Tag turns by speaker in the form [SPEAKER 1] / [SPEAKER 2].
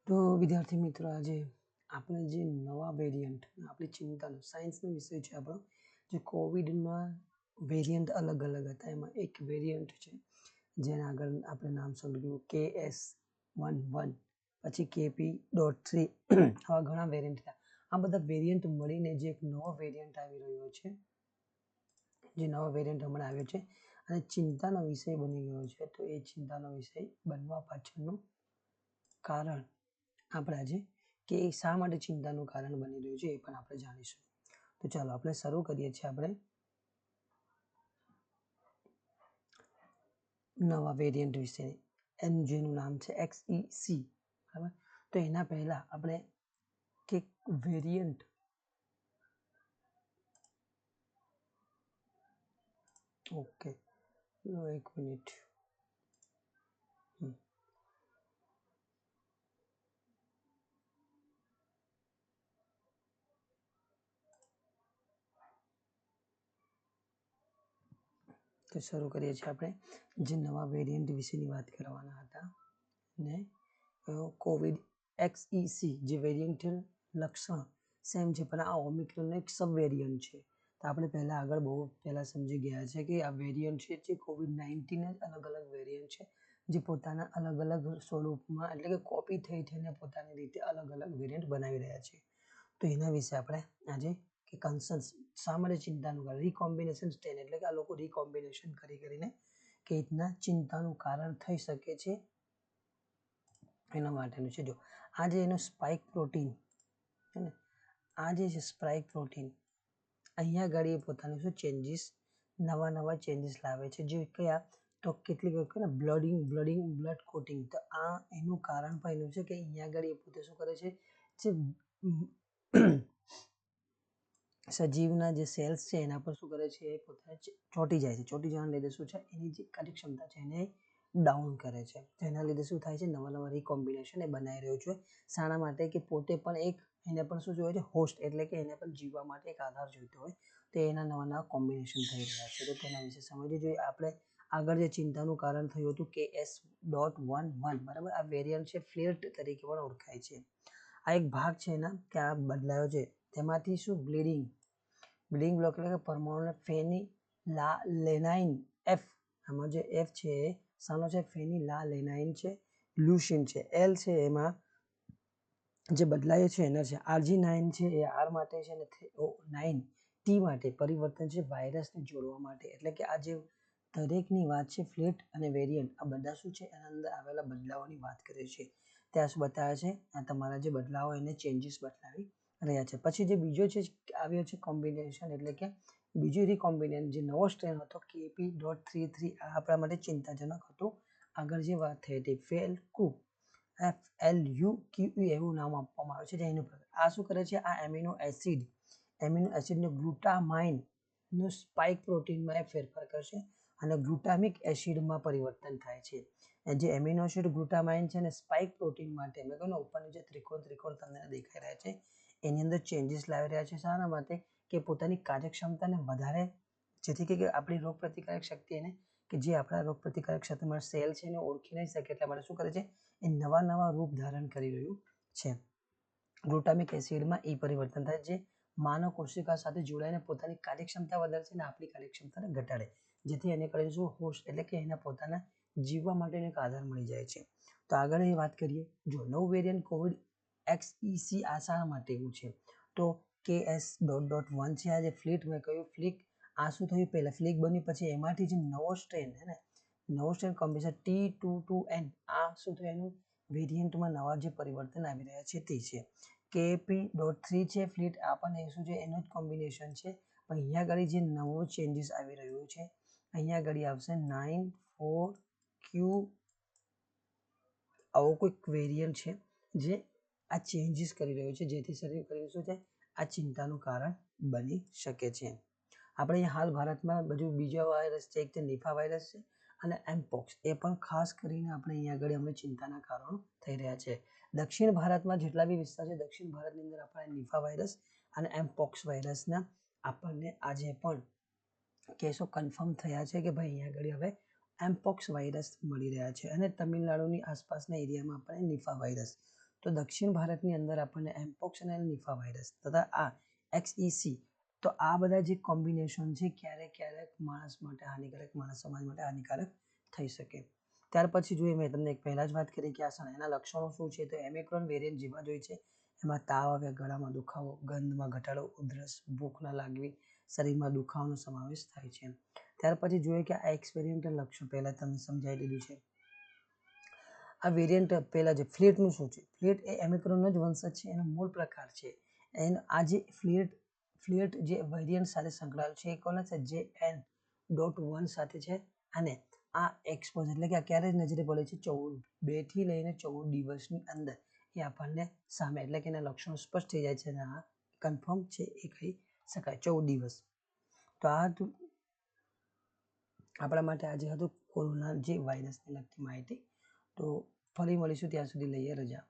[SPEAKER 1] તો વિદ્યાર્થી મિત્રો, આજે આપણે જે નવા વેરિયન્ટ આપણી ચિંતાનો સાયન્સનો વિષય છે આપણો, જે કોવિડમાં વેરિયન્ટ અલગ અલગ હતા, એમાં એક વેરિયન્ટ છે જેના આગળ આપણે નામ સાંભળ્યું KS11, પછી KP.3, આવા ઘણા વેરિયન્ટ હતા. આ બધા વેરિયન્ટ મળીને જે એક નવો વેરિયન્ટ આવી રહ્યો છે, જે નવો વેરિયન્ટ હમણાં આવ્યો છે અને ચિંતાનો વિષય બની ગયો છે. તો એ ચિંતાનો વિષય બનવા પાછળનું કારણ આપણે આજે કે શા માટે ચિંતાનું કારણ બની રહ્યું છે એ પણ આપણે જાણીશું. તો ચાલો આપણે શરૂ કરીએ છીએ આપણે નવા વેરિયન્ટ વિશે, જેનું નામ છે XEC. બરાબર, તો એના પહેલા આપણે કે વેરિયન્ટ ઓકે, એક મિનિટ. તો શરૂ કરીએ છીએ આપણે જે નવા વેરિયન્ટ વિશેની વાત કરવાના હતા ને કોવિડ XEC જે વેરિયન્ટ લક્ષણ સેમ છે, પણ આ ઓમિક્રોનનો એક સબ વેરિયન્ટ છે. તો આપણે બહુ પહેલા સમજી ગયા છે કે આ વેરિયન્ટ છે જે COVID-19 અલગ અલગ વેરિયન્ટ છે, જે પોતાના અલગ અલગ સ્વરૂપમાં એટલે કે કોપી થઈને પોતાની રીતે અલગ અલગ વેરિયન્ટ બનાવી રહ્યા છે. તો એના વિશે આપણે આજે કે કન્સર્ન્સ શા માટે ચિંતાનું કારણ, રીકોમ્બિનેશન સ્ટેન એટલે કે આ લોકો રીકોમ્બિનેશન કરીને કે રીતના ચિંતાનું કારણ થઈ શકે છે એના માટેનું છે. જો આ જે એનું સ્પાઇક પ્રોટીન છે ને, આ જે છે સ્પાઇક પ્રોટીન, અહીંયા આગળ એ પોતાનું શું ચેન્જીસ, નવા ચેન્જીસ લાવે છે. જે કયા, તો કેટલીક વખત ને બ્લડ કોટિંગ. તો આ એનું કારણ પણ એનું છે કે અહીંયા આગળ એ પોતે શું કરે છે, જે સજીવના જે સેલ્સ છે એના પર શું કરે છે, એ પોતાને ચોંટી જાય છે. ચોંટી જવાના લીધે શું છે, એની જે કાર્યક્ષમતા છે એને ડાઉન કરે છે. તો એના લીધે શું થાય છે, નવા રીકોમ્બિનેશન એ બનાવી રહ્યો છે. શાના માટે, કે પોતે પણ એક એને પણ શું જોઈએ છે, હોસ્ટ એટલે કે એને પણ જીવવા માટે એક આધાર જોઈતો હોય. તો એના નવા કોમ્બિનેશન થઈ રહ્યા છે. તો તેના વિશે સમજવું જોઈએ આપણે. આગળ જે ચિંતાનું કારણ થયું હતું KS.11, બરાબર, આ વેરિયન્ટ છે ફ્લેટ તરીકે પણ ઓળખાય છે. આ એક ભાગ છે એના કે આ બદલાયો છે, તેમાંથી શું બ્લીડિંગ બ્લોક એટલે કે પરમાણુ ફેનિલાલેનાઇન F, આમાં જે F છે એ શાનો છે, ફેનિલાલેનાઇન છે. લ્યુસીન છે, L છે, એમાં જે બદલાય છે એના છે. Arginine છે એ R માટે છે અને 9 T માટે પરિવર્તન છે, વાયરસને જોડવા માટે. એટલે કે આ જે દરેકની વાત છે ફ્લેટ અને વેરિયન્ટ, આ બધા શું છે, એના અંદર આવેલા બદલાવોની વાત કરે છે. ત્યાં શું બતાવે છે, આ તમારા જે બદલાવો એને ચેન્જીસ બતાવી રહ્યા છે. પછી જે બીજો છે આવ્યો છે કોમ્બિનેશન, એટલે કે બીજું રીકોમ્બિનેશન જે નવો સ્ટ્રેન હતો KP.33, આ આપણા માટે ચિંતાજનક હતું. આગળ જે વાત થઈ હતી FLUQE એવું નામ આપવામાં આવે છે. એનું આ શું કરે છે, આ એમિનો એસિડને ગ્લુટામાઇનનું સ્પાઇક પ્રોટીનમાં ફેરફાર કરશે અને ગ્લુટામિક એસિડમાં પરિવર્તન થાય છે. જે એમિનો એસિડ ગ્લુટામાઇન છે ને સ્પાઇક પ્રોટીન માટે મેં કહ્યું ઉપરનું જે ત્રિકોણ તમને દેખાઈ રહ્યા છે એની અંદર ચેન્જીસ લાવી રહ્યા છે. શાના માટે, કે પોતાની કાર્યક્ષમતાને વધારે, જેથી કે આપણી રોગપ્રતિકારક શક્તિ એને કે જે આપણા રોગપ્રતિકારક શક્તિમાં સેલ છે એને ઓળખી નહીં શકે, એટલા માટે શું કરે છે, એ નવા રૂપ ધારણ કરી રહ્યું છે. ગ્લુટામિક એસિડમાં એ પરિવર્તન થાય જે માનવ કોશિકા સાથે જોડાઈને પોતાની કાર્યક્ષમતા વધારે છે અને આપણી કાર્યક્ષમતાને ઘટાડે, જેથી એને કરે શું, હોસ્ટ એટલે કે એના પોતાના જીવવા માટેનો એક આધાર મળી જાય છે. તો આગળ એ વાત કરીએ, જો નવું વેરિયન્ટ કોવિડ XEC આ શા માટે એવું છે, તો KS.1 છે. આ જે ફ્લીટ મેં કહ્યું, ફ્લિક આ શું થયું, પહેલા ફ્લિક બની, પછી એમાંથી જે નવો સ્ટ્રેન કોમ્બિનેશન T22N, આ શું થયું, એનું વેરિયન્ટમાં નવા જે પરિવર્તન આવી રહ્યા છે તે છે. KP.3 છે ફ્લીટ, આ પણ શું છે, એનું જ કોમ્બિનેશન છે. પણ અહીંયા આગળ જે નવો ચેન્જીસ આવી રહ્યો છે, અહીંયા આગળ આવશે 94Q, આવો કોઈક વેરિયન્ટ છે જે આ ચેન્જીસ કરી રહ્યો છે, જેથી શરીર કરી શું છે, આ ચિંતાનું કારણ બની શકે છે. આપણે હાલ ભારતમાં બીજો વાયરસ છે, એક છે નિફા વાયરસ છે અને એમપોક્સ, એ પણ ખાસ કરીને આપણે અહીંયા આગળ અમને ચિંતાના કારણો થઈ રહ્યા છે. દક્ષિણ ભારતમાં જેટલા બી વિસ્તાર છે, દક્ષિણ ભારતની અંદર આપણે નિફા વાયરસ અને એમપોક્સ વાયરસના આપણને આજે પણ કેસો કન્ફર્મ થયા છે કે ભાઈ અહીંયા આગળ હવે એમપોક્સ વાયરસ મળી રહ્યા છે અને તમિલનાડુની આસપાસના એરિયામાં આપણે નિફા વાયરસ. તો દક્ષિણ ભારતની અંદર આપણને એમ્પોક્સ અને નિફા વાયરસ તથા આ XEC, તો આ બધા જે કોમ્બિનેશન છે ક્યારેક માણસ માટે હાનિકારક, માણસ સમાજ માટે હાનિકારક થઈ શકે. ત્યાર પછી જોઈએ, મેં તમને પહેલા જ વાત કરી કે એના લક્ષણો શું છે, તો ઓમિક્રોન વેરિયન્ટ જેવા જોઈએ છે. એમાં તાવ આવે, ગળામાં દુખાવો, ગંધમાં ઘટાડો, ઉધરસ, ભૂખ ન લાગવી, શરીરમાં દુખાવાનો સમાવેશ થાય છે. ત્યાર પછી જોઈએ કે આ એક્સ વેરિયન્ટના લક્ષણ પહેલા તમને સમજાવી દીધું છે. આ વેરિયન્ટ પહેલા જે ફ્લેટનું શું છે, ફ્લેટ એ ઓમિક્રોનનો જ વંશજ છે, એનો મૂળ પ્રકાર છે. એન્ડ આ જે ફ્લેટ જે વેરિયન્ટ સાથે સંકળાયેલ છે એ કોના છે, JN.1 સાથે છે. અને આ એક્સપોઝ એટલે કે આ ક્યારે નજરે પડે છે, 2 થી લઈને 14 દિવસની અંદર એ આપણને સામે, એટલે કે એના લક્ષણો સ્પષ્ટ થઈ જાય છે અને આ કન્ફર્મ છે એ કહી શકાય 14 દિવસ. તો આ આપણા માટે આજે હતું કોરોના જે વાયરસને લગતી માહિતી. તો ફરી મળીશું, ત્યાં સુધી લઈએ રજા.